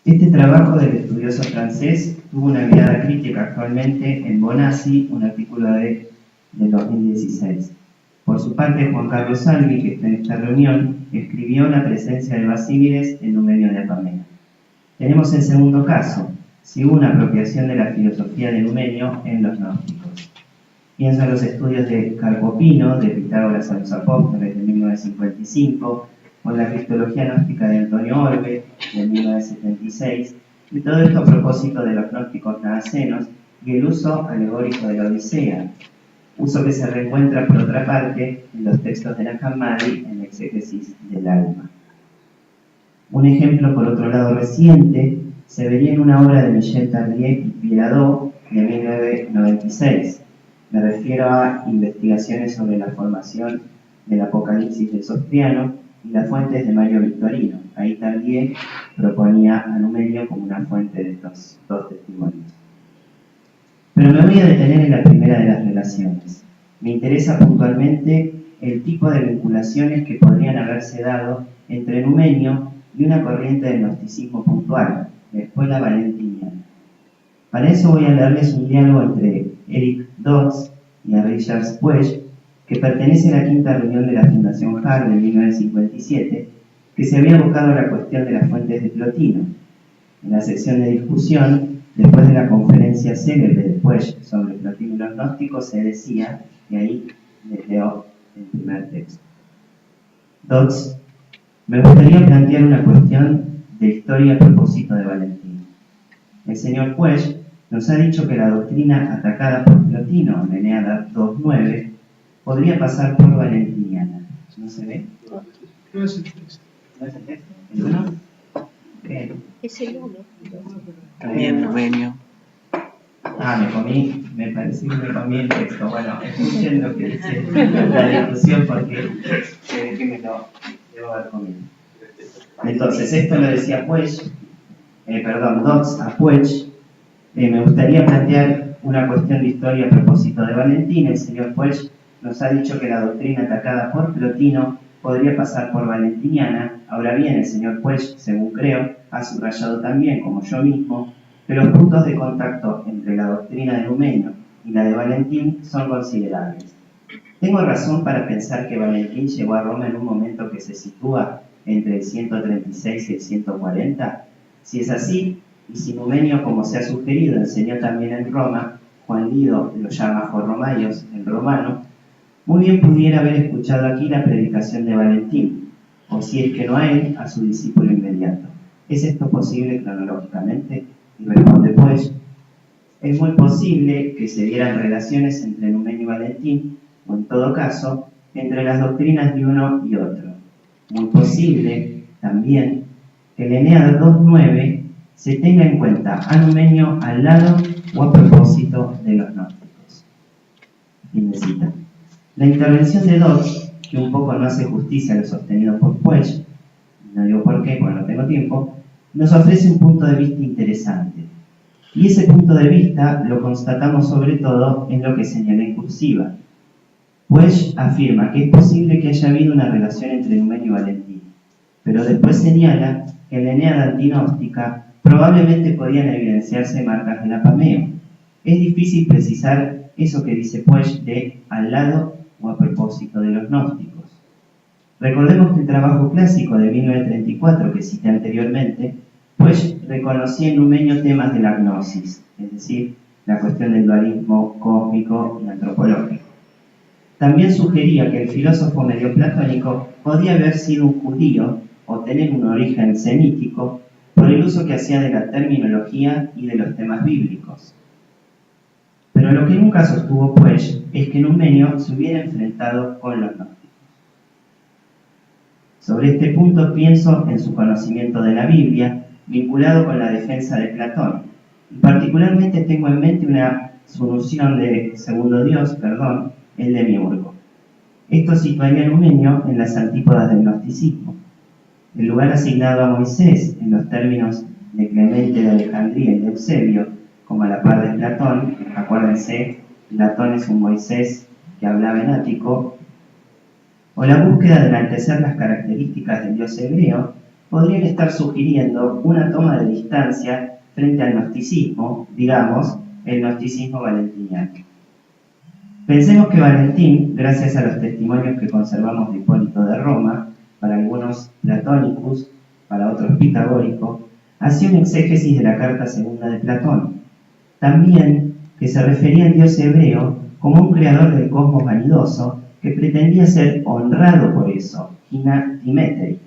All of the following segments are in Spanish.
Este trabajo del estudioso francés tuvo una mirada crítica actualmente en Bonassi, un artículo del 2016. Por su parte, Juan Carlos Salvi, que está en esta reunión, escribió La presencia de Basílides en Numenio de Apamea. Tenemos el segundo caso, si hubo una apropiación de la filosofía de Numenio en los gnósticos. Pienso en los estudios de Carpopino, de Pitágoras a los Apóstoles, de 1955, o en la cristología gnóstica de Antonio Orbe, de 1976, y todo esto a propósito de los gnósticos nazarenos y el uso alegórico de la Odisea, uso que se reencuentra por otra parte en los textos de Nag Hammadi en la exégesis del alma. Un ejemplo, por otro lado, reciente, se vería en una obra de Michel Tardieu y Piladeau de 1996. Me refiero a investigaciones sobre la formación del Apocalipsis de Sostriano y las fuentes de Mario Victorino. Ahí Tardieu proponía a Numenio como una fuente de estos dos testimonios. Pero me voy a detener en la primera de las relaciones. Me interesa puntualmente el tipo de vinculaciones que podrían haberse dado entre Numenio y una corriente del gnosticismo puntual, la escuela valentiniana. Para eso voy a leerles un diálogo entre Eric Dodds y Richard Puech, que pertenece a la quinta reunión de la Fundación Hart de 1957, que se había abocado a la cuestión de las fuentes de Plotino. En la sección de discusión, después de la conferencia célebre de Puech sobre Plotino y los gnósticos, se decía, y ahí les leo el primer texto. Dodds: me gustaría plantear una cuestión de historia a propósito de Valentín. El señor Puech nos ha dicho que la doctrina atacada por Plotino en Eneada 2.9 podría pasar por valentiniana. ¿No se ve? No es el texto. ¿No es el texto? ¿El 1? Es el 1. También Numenio. Me parece que me comí el texto. Bueno, escuchen lo que dice la discusión porque que me lo debo haber comido. Entonces, esto lo decía Puech, Dodds a Puech. Me gustaría plantear una cuestión de historia a propósito de Valentín. El señor Puech nos ha dicho que la doctrina atacada por Plotino podría pasar por valentiniana. Ahora bien, el señor Puech, según creo, ha subrayado también, como yo mismo, que los puntos de contacto entre la doctrina de Numenio y la de Valentín son considerables. ¿Tengo razón para pensar que Valentín llegó a Roma en un momento que se sitúa entre el 136 y el 140? Si es así, y si Numenio, como se ha sugerido, enseñó también en Roma, Juan Lido lo llama Jorromaios en romano, muy bien pudiera haber escuchado aquí la predicación de Valentín, o si es que no a él, a su discípulo inmediato. ¿Es esto posible cronológicamente? Y responde pues, es muy posible que se dieran relaciones entre Numenio y Valentín, o en todo caso, entre las doctrinas de uno y otro. Muy posible, también, que en Eneada 2.9 se tenga en cuenta a Numenio al lado o a propósito de los gnósticos. Fin de cita. La intervención de Dodds, que un poco no hace justicia a lo sostenido por Puech, no digo por qué, porque no tengo tiempo, nos ofrece un punto de vista interesante. Y ese punto de vista lo constatamos sobre todo en lo que señala en cursiva. Puech afirma que es posible que haya habido una relación entre Numenio y Valentín, pero después señala que en la Eneada antinóstica probablemente podían evidenciarse marcas del apameo. Es difícil precisar eso que dice Puech de al lado o a propósito de los gnósticos. Recordemos que el trabajo clásico de 1934 que cité anteriormente, Puech reconocía en Numenio temas de la gnosis, es decir, la cuestión del dualismo cósmico y antropológico. También sugería que el filósofo medioplatónico podía haber sido un judío o tener un origen semítico por el uso que hacía de la terminología y de los temas bíblicos. Pero lo que nunca sostuvo Puech es que Numenio se hubiera enfrentado con los gnósticos. Sobre este punto pienso en su conocimiento de la Biblia, vinculado con la defensa de Platón. Y particularmente tengo en mente su noción de segundo Dios, el demiurgo. Esto situaría a Numenio en las antípodas del gnosticismo. El lugar asignado a Moisés, en los términos de Clemente de Alejandría y de Eusebio, como a la par de Platón, acuérdense, Platón es un Moisés que hablaba en ático, o la búsqueda de enaltecer las características del dios hebreo, podrían estar sugiriendo una toma de distancia frente al gnosticismo, digamos, el gnosticismo valentiniano. Pensemos que Valentín, gracias a los testimonios que conservamos de Hipólito de Roma, para algunos platónicos, para otros pitagóricos, hacía un exégesis de la carta segunda de Platón. También que se refería al dios hebreo como un creador del cosmos vanidoso que pretendía ser honrado por eso, Dimetri,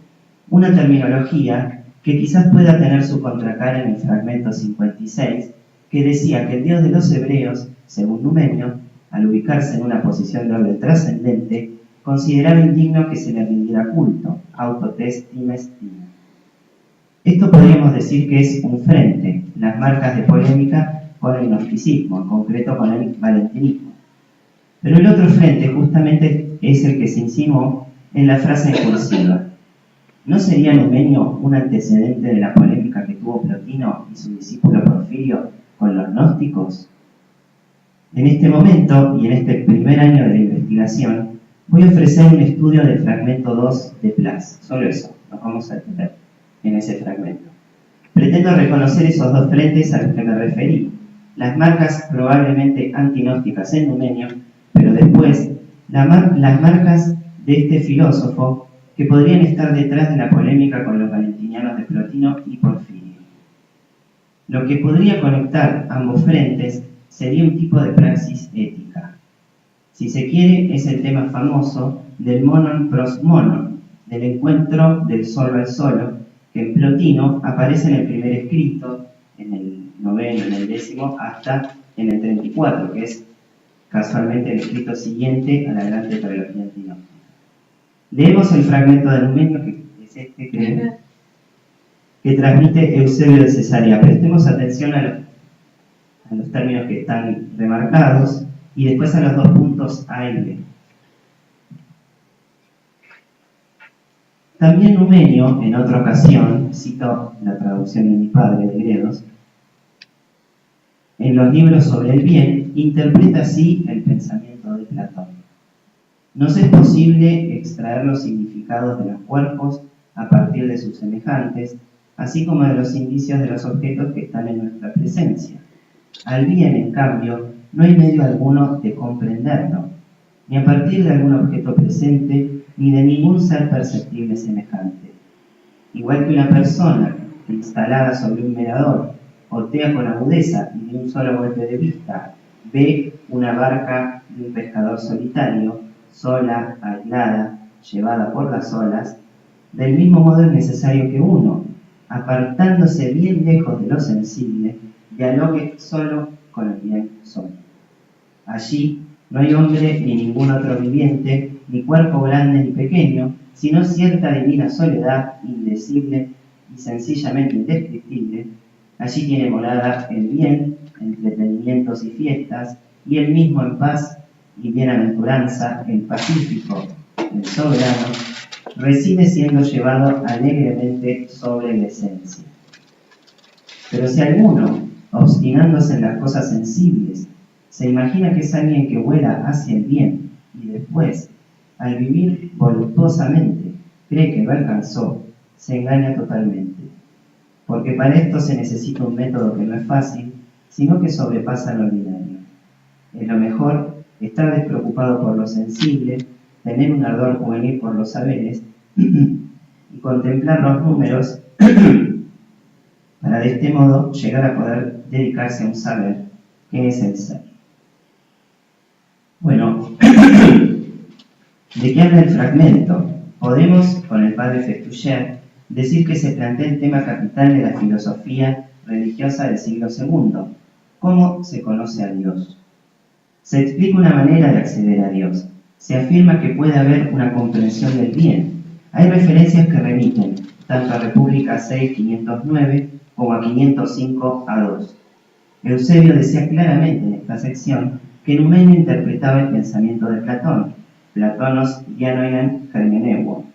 una terminología que quizás pueda tener su contracara en el fragmento 56, que decía que el dios de los hebreos, según Numenio, al ubicarse en una posición de orden trascendente, consideraba indigno que se le rindiera culto, autotes times tina. Esto podríamos decir que es un frente, las marcas de polémica con el gnosticismo, en concreto con el valentinismo. Pero el otro frente justamente es el que se insinuó en la frase en cursiva. ¿No sería Numenio un antecedente de la polémica que tuvo Plotino y su discípulo Porfirio con los gnósticos? En este momento y en este primer año de la investigación, voy a ofrecer un estudio del fragmento 2 de Plas. Solo eso, nos vamos a detener en ese fragmento. Pretendo reconocer esos dos frentes a los que me referí, las marcas probablemente antinósticas en Numenio, pero después las marcas de este filósofo que podrían estar detrás de la polémica con los valentinianos de Plotino y Porfirio. Lo que podría conectar ambos frentes sería un tipo de praxis ética. Si se quiere, es el tema famoso del monon pros monon, del encuentro del solo al solo, que en Plotino aparece en el primer escrito, en el noveno, en el décimo, hasta en el 34, que es casualmente el escrito siguiente a la gran tetralogía antinóstica. Leemos el fragmento de Numenio, que es este que transmite Eusebio de Cesarea. Prestemos atención a los términos que están remarcados y después a los dos puntos A y B. También Numenio, en otra ocasión, cito la traducción de mi padre de Gredos, en los libros sobre el bien, interpreta así el pensamiento de Platón. Nos es posible extraer los significados de los cuerpos a partir de sus semejantes, así como de los indicios de los objetos que están en nuestra presencia. Al bien, en cambio, no hay medio alguno de comprenderlo, ni a partir de algún objeto presente, ni de ningún ser perceptible semejante. Igual que una persona instalada sobre un mirador, otea con agudeza y de un solo golpe de vista, ve una barca de un pescador solitario, sola, aislada, llevada por las olas, del mismo modo es necesario que uno, apartándose bien lejos de lo sensible, dialogue solo con el bien solo. Allí no hay hombre ni ningún otro viviente, ni cuerpo grande ni pequeño, sino cierta divina soledad, indecible y sencillamente indescriptible. Allí tiene morada el bien, entretenimientos y fiestas, y el mismo en paz y bienaventuranza, el pacífico, el soberano, reside siendo llevado alegremente sobre la esencia. Pero si alguno, obstinándose en las cosas sensibles, se imagina que es alguien que vuela hacia el bien y después, al vivir voluptuosamente, cree que lo alcanzó, se engaña totalmente. Porque para esto se necesita un método que no es fácil, sino que sobrepasa lo ordinario. Es lo mejor estar despreocupado por lo sensible, tener un ardor juvenil por los saberes y contemplar los números para de este modo llegar a poder dedicarse a un saber que es el ser. Bueno, ¿de qué habla el fragmento? Podemos, con el padre Festucher, decir que se plantea el tema capital de la filosofía religiosa del siglo II. ¿Cómo se conoce a Dios? Se explica una manera de acceder a Dios. Se afirma que puede haber una comprensión del bien. Hay referencias que remiten tanto a República 6, 509 como a 505 a 2. Eusebio decía claramente en esta sección que Numenio interpretaba el pensamiento de Platón, Platonos dianoian hermeneuo.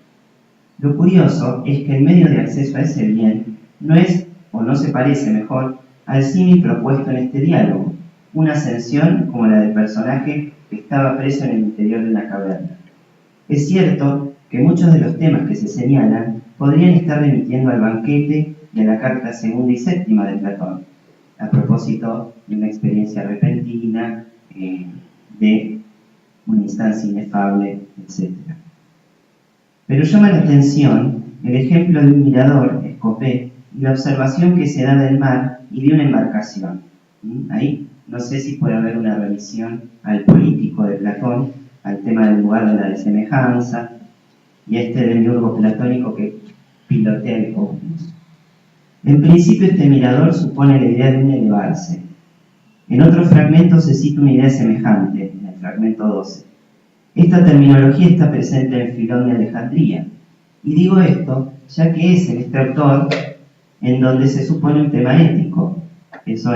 Lo curioso es que el medio de acceso a ese bien no es, o no se parece mejor, al símil propuesto en este diálogo, una ascensión como la del personaje que estaba preso en el interior de una caverna. Es cierto que muchos de los temas que se señalan podrían estar remitiendo al banquete de la carta segunda y séptima de Platón, a propósito de una experiencia repentina, de una instancia inefable, etc. Pero llama la atención el ejemplo de un mirador, Escopé, y la observación que se da del mar y de una embarcación. Ahí no sé si puede haber una revisión al político de Platón, al tema del lugar de la desemejanza, y a este demiurgo platónico que pilotea el cosmos. En principio este mirador supone la idea de un elevarse. En otro fragmento se cita una idea semejante, en el fragmento 12. Esta terminología está presente en Filón de Alejandría. Y digo esto ya que es en este autor en donde se supone un tema ético, eso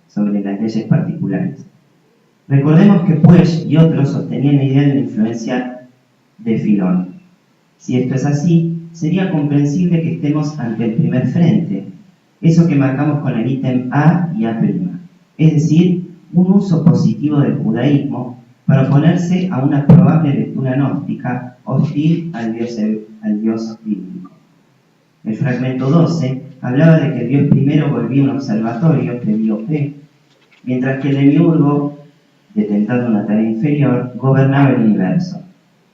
sobre las leyes particulares. Recordemos que Puech y otros sostenían la idea de una influencia de Filón. Si esto es así, sería comprensible que estemos ante el primer frente, eso que marcamos con el ítem A y A', es decir, un uso positivo del judaísmo para oponerse a una probable lectura gnóstica hostil al Dios bíblico. El fragmento 12 hablaba de que el Dios primero volvía un observatorio, P, mientras que el demiurgo, detentando una tarea inferior, gobernaba el universo.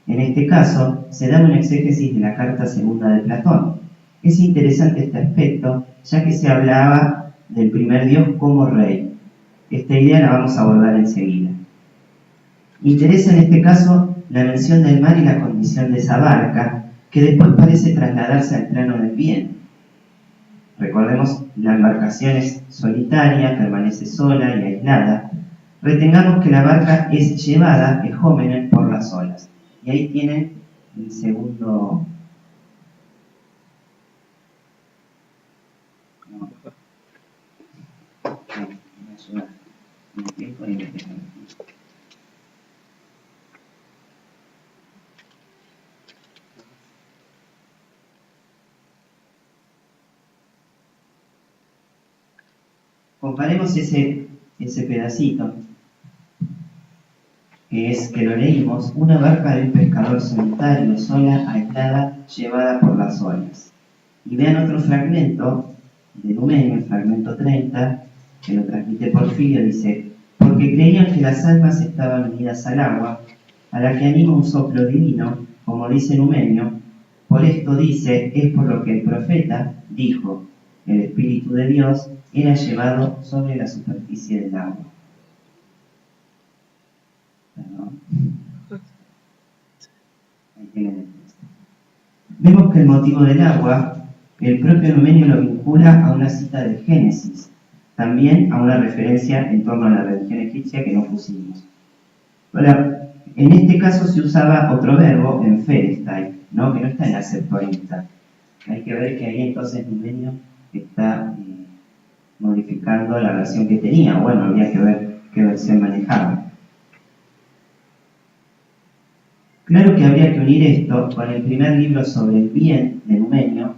En este caso, se da una exégesis de la carta segunda de Platón. Es interesante este aspecto, ya que se hablaba del primer Dios como rey. Esta idea la vamos a abordar enseguida. Interesa en este caso la mención del mar y la condición de esa barca, que después parece trasladarse al plano del bien. Recordemos, la embarcación es solitaria, permanece sola y aislada. Retengamos que la barca es llevada, ejomenen, por las olas. Y ahí tienen el segundo... Comparemos ese pedacito, que es que lo leímos, una barca de un pescador solitario, sola, aislada, llevada por las olas. Y vean otro fragmento de Numenio, el fragmento 30, que lo transmite Porfirio, dice: porque creían que las almas estaban unidas al agua, a la que anima un soplo divino, como dice Numenio. Por esto dice, es por lo que el profeta dijo, el Espíritu de Dios era llevado sobre la superficie del agua. Perdón. Ahí tienen el texto. Vemos que el motivo del agua, el propio Numenio lo vincula a una cita del Génesis, también a una referencia en torno a la religión egipcia que no pusimos. Ahora, en este caso se usaba otro verbo, en Ferestai, ¿no? Que no está en la Septuaginta. Hay que ver que ahí entonces Numenio está modificando la versión que tenía. Bueno, habría que ver qué versión manejaba. Claro que habría que unir esto con el primer libro sobre el bien de Numenio,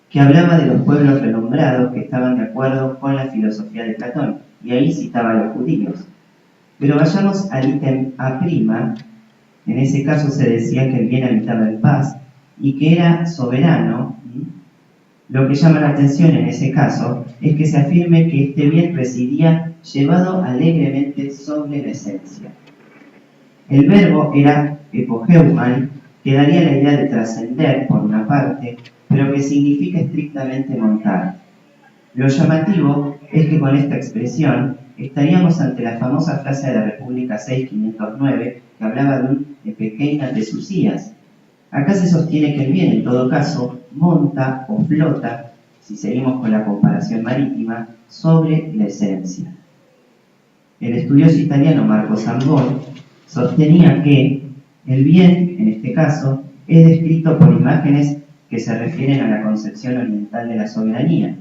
que hablaba de los pueblos renombrados que estaban de acuerdo con la filosofía de Platón, y ahí citaba a los judíos. Pero vayamos al ítem A', en ese caso se decía que el bien habitaba en paz y que era soberano. Lo que llama la atención en ese caso es que se afirme que este bien residía llevado alegremente sobre la esencia. El verbo era epogeuman, que daría la idea de trascender por una parte, pero que significa estrictamente montar. Lo llamativo es que con esta expresión estaríamos ante la famosa frase de la República 6.509 que hablaba de un epekeina tesusías. Acá se sostiene que el bien, en todo caso, monta o flota, si seguimos con la comparación marítima, sobre la esencia. El estudioso italiano Marco Zambon sostenía que el bien, en este caso, es descrito por imágenes que se refieren a la concepción oriental de la soberanía,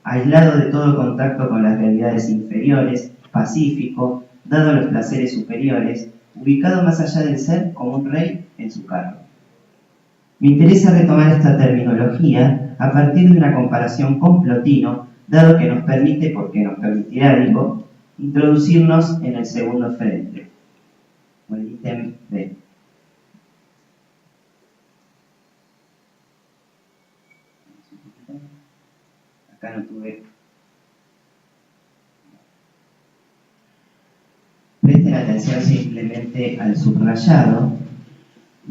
aislado de todo contacto con las realidades inferiores, pacífico, dado a los placeres superiores, ubicado más allá del ser como un rey en su cargo. Me interesa retomar esta terminología a partir de una comparación con Plotino, dado que nos permite, porque nos permitirá, digo, introducirnos en el segundo frente, o el ítem B. Acá no tuve. Presten atención simplemente al subrayado.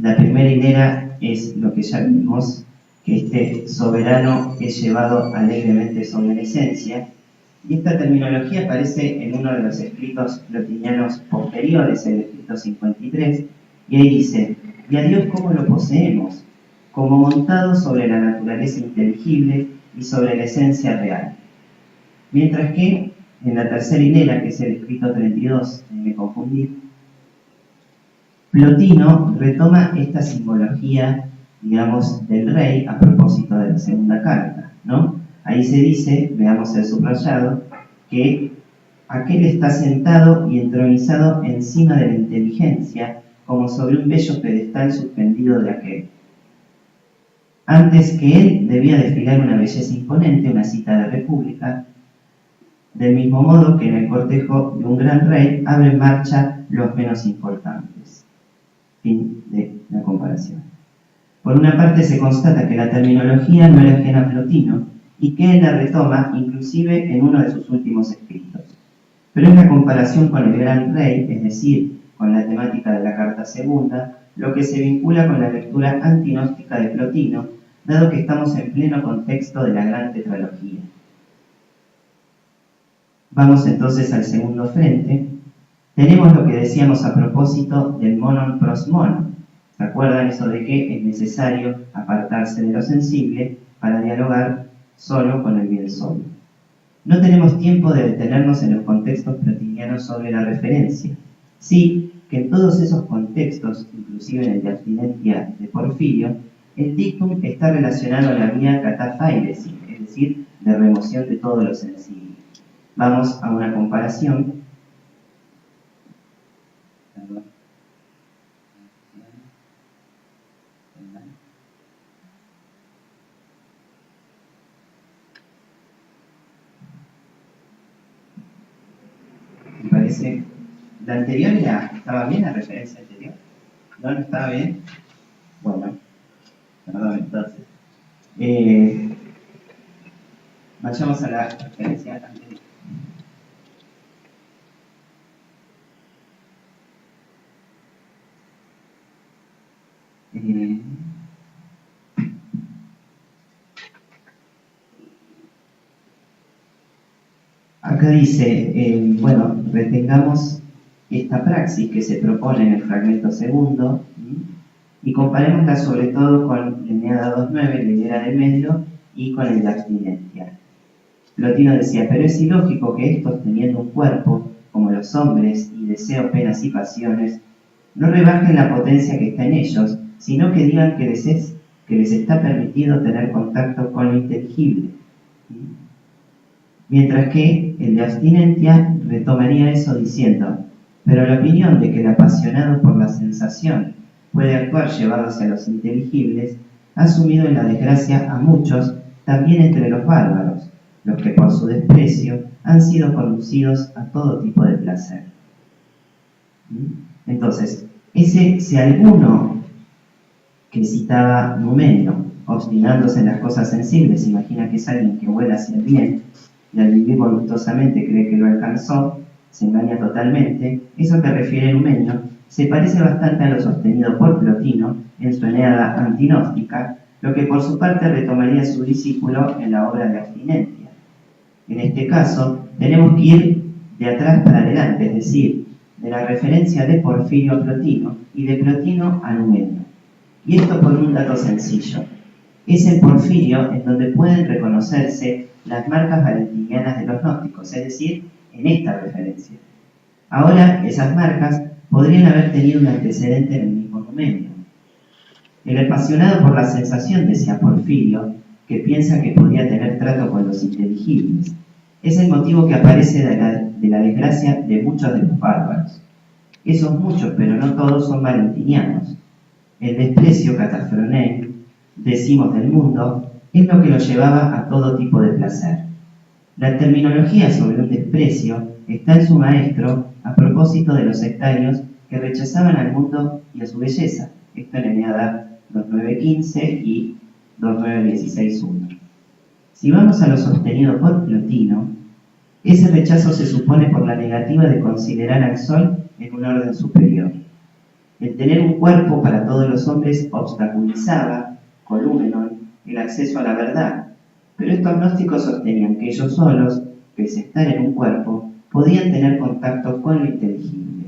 La primera hilera es lo que ya vimos, que este soberano es llevado alegremente sobre la esencia. Y esta terminología aparece en uno de los escritos plotinianos posteriores, el escrito 53, y ahí dice: y a Dios cómo lo poseemos, como montado sobre la naturaleza inteligible y sobre la esencia real. Mientras que en la tercera hilera, que es el escrito 32, me confundí, Plotino retoma esta simbología, digamos, del rey a propósito de la segunda carta, ¿no? Ahí se dice, veamos el subrayado, que aquel está sentado y entronizado encima de la inteligencia, como sobre un bello pedestal suspendido de aquel. Antes que él debía desfilar una belleza imponente, una cita de república, del mismo modo que en el cortejo de un gran rey abren marcha los menos importantes. Fin de la comparación. Por una parte se constata que la terminología no era ajena a Plotino y que él la retoma inclusive en uno de sus últimos escritos. Pero en la comparación con el gran rey, es decir, con la temática de la carta segunda, lo que se vincula con la lectura antinóstica de Plotino, dado que estamos en pleno contexto de la gran tetralogía. Vamos entonces al segundo frente. Tenemos lo que decíamos a propósito del monon pros monon. ¿Se acuerdan eso de que es necesario apartarse de lo sensible para dialogar solo con el bien solo? No tenemos tiempo de detenernos en los contextos plotinianos sobre la referencia. Sí, que en todos esos contextos, inclusive en el de abstinencia de Porfirio, el dictum está relacionado a la vía catafairesis, es decir, de remoción de todo lo sensible. Vamos a una comparación. Me parece, la anterior ¿estaba bien la referencia anterior? ¿No estaba bien? Bueno, perdón entonces. Vayamos a la referencia anterior. Acá dice, bueno, retengamos esta praxis que se propone en el fragmento segundo y comparémosla sobre todo con la Eneada 2.9, la hilera del medio, y con el de abstinencia. Plotino decía: pero es ilógico que estos, teniendo un cuerpo, como los hombres, y deseo, penas y pasiones, no rebajen la potencia que está en ellos, sino que digan que les está permitido tener contacto con lo inteligible. Mientras que el de abstinencia retomaría eso diciendo: pero la opinión de que el apasionado por la sensación puede actuar llevado hacia los inteligibles ha sumido en la desgracia a muchos, también entre los bárbaros, los que por su desprecio han sido conducidos a todo tipo de placer. Entonces, ese si alguno que citaba Numenio, obstinándose en las cosas sensibles, imagina que es alguien que vuela hacia el bien y al vivir voluptuosamente cree que lo alcanzó, se engaña totalmente. Eso que refiere Numenio se parece bastante a lo sostenido por Plotino en su Eneada antinóstica, lo que por su parte retomaría su discípulo en la obra de abstinencia. En este caso, tenemos que ir de atrás para adelante, es decir, de la referencia de Porfirio a Plotino y de Plotino a Numenio. Y esto por un dato sencillo. Es en Porfirio en donde pueden reconocerse las marcas valentinianas de los gnósticos, es decir, en esta referencia. Ahora, esas marcas podrían haber tenido un antecedente en el mismo Numenio. El apasionado por la sensación, decía Porfirio, que piensa que podía tener trato con los inteligibles, es el motivo que aparece de la desgracia de muchos de los bárbaros. Esos muchos, pero no todos, son valentinianos. El desprecio, catafronei, decimos del mundo, es lo que lo llevaba a todo tipo de placer. La terminología sobre un desprecio está en su maestro a propósito de los sectarios que rechazaban al mundo y a su belleza. Esto en Eneada 2.9.15 y 2.9.16.1. Si vamos a lo sostenido por Plotino, ese rechazo se supone por la negativa de considerar al Sol en un orden superior. El tener un cuerpo para todos los hombres obstaculizaba, colúmenon, el acceso a la verdad, pero estos gnósticos sostenían que ellos solos, pese a estar en un cuerpo, podían tener contacto con lo inteligible.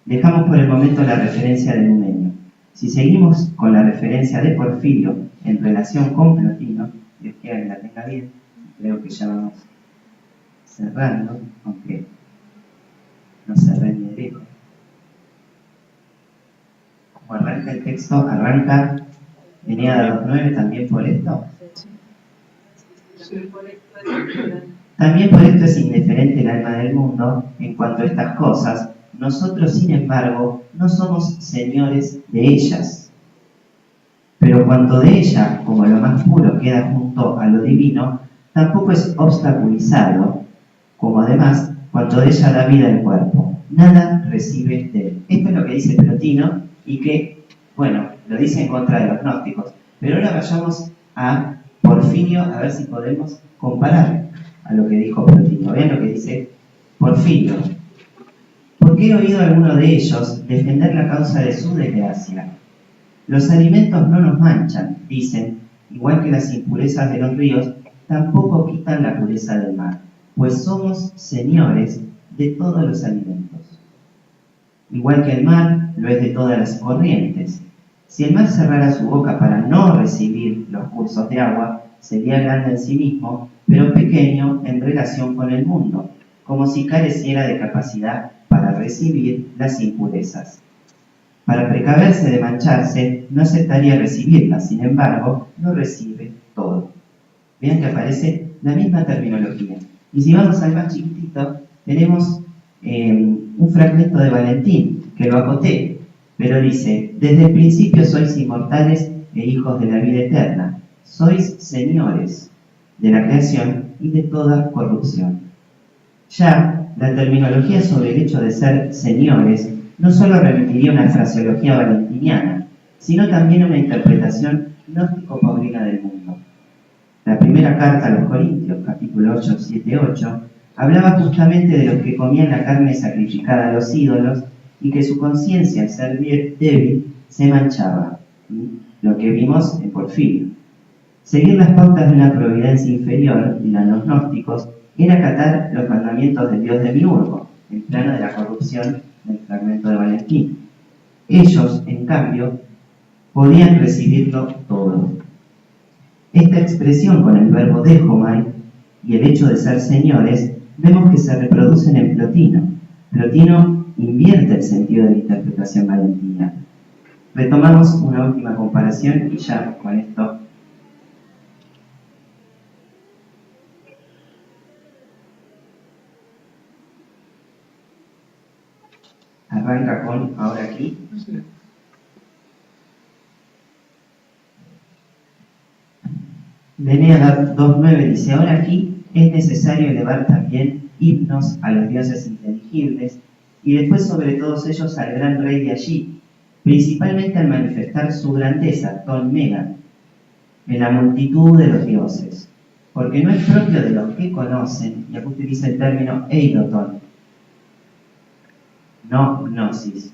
Dejamos por el momento la referencia de Numenio. Si seguimos con la referencia de Porfirio en relación con Plotino, Dios quiera que la tenga bien, creo que ya vamos cerrando, aunque no cerré ni de lejos. Como arranca el texto, arranca Eneada 2.9 también por esto. También por esto es indiferente el alma del mundo en cuanto a estas cosas. Nosotros, sin embargo, no somos señores de ellas. Pero cuanto de ella, como lo más puro, queda junto a lo divino, tampoco es obstaculizado, como además, cuanto de ella da vida al cuerpo. Nada recibe de él. Esto es lo que dice Plotino y que, bueno, lo dice en contra de los gnósticos. Pero ahora vayamos a Porfirio a ver si podemos comparar a lo que dijo Plotino. Vean lo que dice Porfirio. Porque he oído a alguno de ellos defender la causa de su desgracia. Los alimentos no nos manchan, dicen, igual que las impurezas de los ríos, tampoco quitan la pureza del mar, pues somos señores de todos los alimentos. Igual que el mar lo es de todas las corrientes. Si el mar cerrara su boca para no recibir los cursos de agua, sería grande en sí mismo, pero pequeño en relación con el mundo, como si careciera de capacidad para recibir las impurezas. Para precaverse de mancharse, no aceptaría recibirlas, sin embargo, no recibe todo. Vean que aparece la misma terminología. Y si vamos al más chiquitito, tenemos un fragmento de Valentín, que lo acoté, pero dice: desde el principio sois inmortales e hijos de la vida eterna, sois señores de la creación y de toda corrupción. Ya la terminología sobre el hecho de ser señores no solo remitiría a una fraseología valentiniana, sino también a una interpretación gnóstico-paulina del mundo. La primera carta a los Corintios, capítulo 8, 7, 8, hablaba justamente de los que comían la carne sacrificada a los ídolos y que su conciencia, al ser débil, se manchaba. Lo que vimos en Porfirio. Seguir las pautas de una providencia inferior, dirán los gnósticos, era acatar los mandamientos del dios Demiurgo, en plano de la corrupción del fragmento de Valentín. Ellos, en cambio, podían recibirlo todo. Esta expresión con el verbo dejomai y el hecho de ser señores, vemos que se reproducen en Plotino. Plotino invierte el sentido de la interpretación valentina. Retomamos una última comparación y ya con esto arranca con ahora aquí. Eneada 2.9 dice: ahora aquí es necesario elevar también himnos a los dioses inteligibles y después sobre todos ellos al gran rey de allí, principalmente al manifestar su grandeza, ton megan, en la multitud de los dioses, porque no es propio de los que conocen, y aquí utiliza el término eidoton, no gnosis.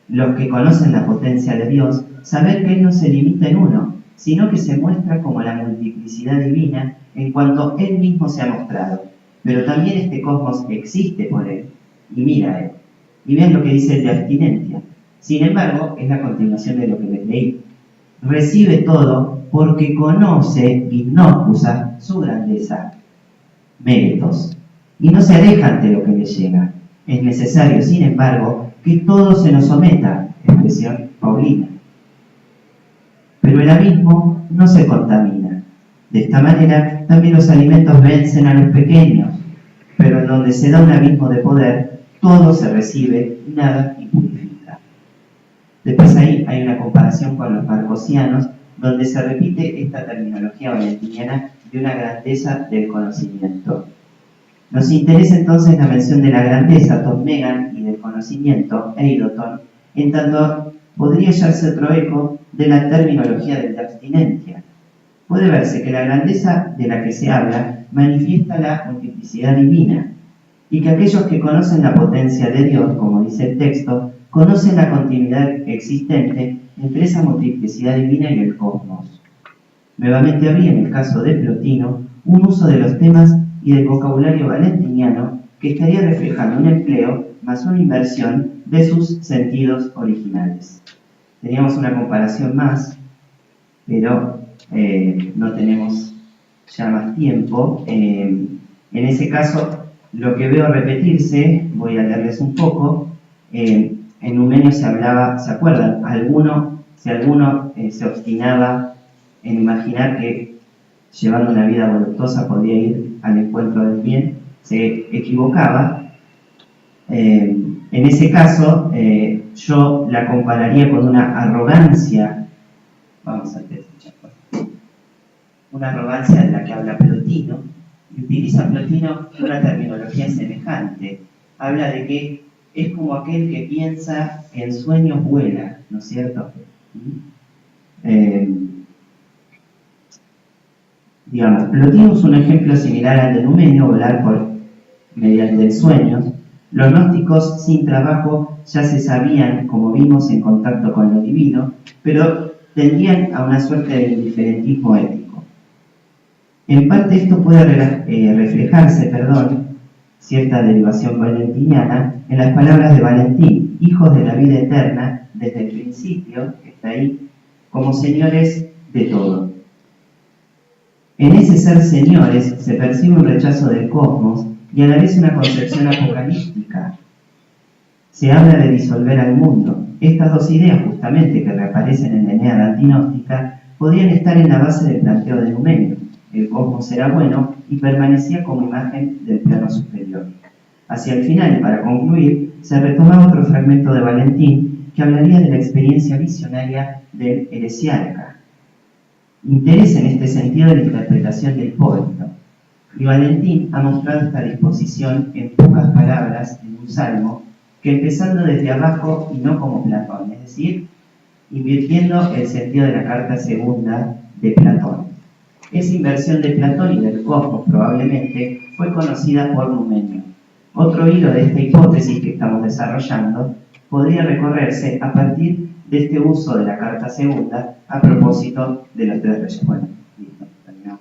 Los que conocen la potencia de Dios, saber que Él no se limita en uno, sino que se muestra como la multiplicidad divina en cuanto Él mismo se ha mostrado. Pero también este cosmos existe por Él, y mira a Él. Y vean lo que dice el de abstinencia. Sin embargo, es la continuación de lo que les leí. Recibe todo porque conoce, gnóscusa, su grandeza, méritos, y no se aleja ante lo que le llega. Es necesario, sin embargo, que todo se nos someta, expresión paulina. Pero el abismo no se contamina. De esta manera, también los alimentos vencen a los pequeños, pero en donde se da un abismo de poder, todo se recibe y nada impurifica. Después ahí hay una comparación con los marcosianos, donde se repite esta terminología valentiniana de una grandeza del conocimiento. Nos interesa entonces la mención de la grandeza, ton megan, y del conocimiento, eidoton, en tanto podría hallarse otro eco de la terminología de la abstinencia. puede verse que la grandeza de la que se habla manifiesta la multiplicidad divina, y que aquellos que conocen la potencia de Dios, como dice el texto, conocen la continuidad existente entre esa multiplicidad divina y el cosmos. Nuevamente habría, en el caso de Plotino, un uso de los temas y del vocabulario valentiniano que estaría reflejando un empleo más una inversión de sus sentidos originales. Teníamos una comparación más, pero no tenemos ya más tiempo. En ese caso, lo que veo repetirse, voy a leerles un poco. En Numenio se hablaba, ¿se acuerdan? Si alguno se obstinaba en imaginar que llevando una vida voluptuosa podía ir al encuentro del bien, se equivocaba. En ese caso, yo la compararía con una arrogancia, vamos a ver, una arrogancia de la que habla Plotino, y utiliza Plotino una terminología semejante. Habla de que es como aquel que piensa en sueños vuela, ¿no es cierto? Digamos, Plotino es un ejemplo similar al de Numenio, volar mediante el sueño. Los gnósticos sin trabajo ya se sabían, como vimos, en contacto con lo divino, pero tendían a una suerte de indiferentismo ético. En parte esto puede reflejarse, cierta derivación valentiniana, en las palabras de Valentín, hijos de la vida eterna, desde el principio, que está ahí, como señores de todo. En ese ser señores se percibe un rechazo del cosmos y a la vez una concepción apocalíptica. Se habla de disolver al mundo. Estas dos ideas, justamente, que reaparecen en la Eneada antinóstica, podrían estar en la base del planteo de Numenio. El cosmos era bueno y permanecía como imagen del plano superior. Hacia el final, y para concluir, se retomaba otro fragmento de Valentín que hablaría de la experiencia visionaria del heresiarca. Interesa en este sentido la interpretación de Hipólito. Y Valentín ha mostrado esta disposición en pocas palabras en un salmo que empezando desde abajo y no como Platón, es decir, invirtiendo el sentido de la carta segunda de Platón. Esa inversión de Platón y del cosmos probablemente fue conocida por Numenio. Otro hilo de esta hipótesis que estamos desarrollando podría recorrerse a partir de este uso de la carta segunda a propósito de los tres reyes. Bueno, listo, terminamos.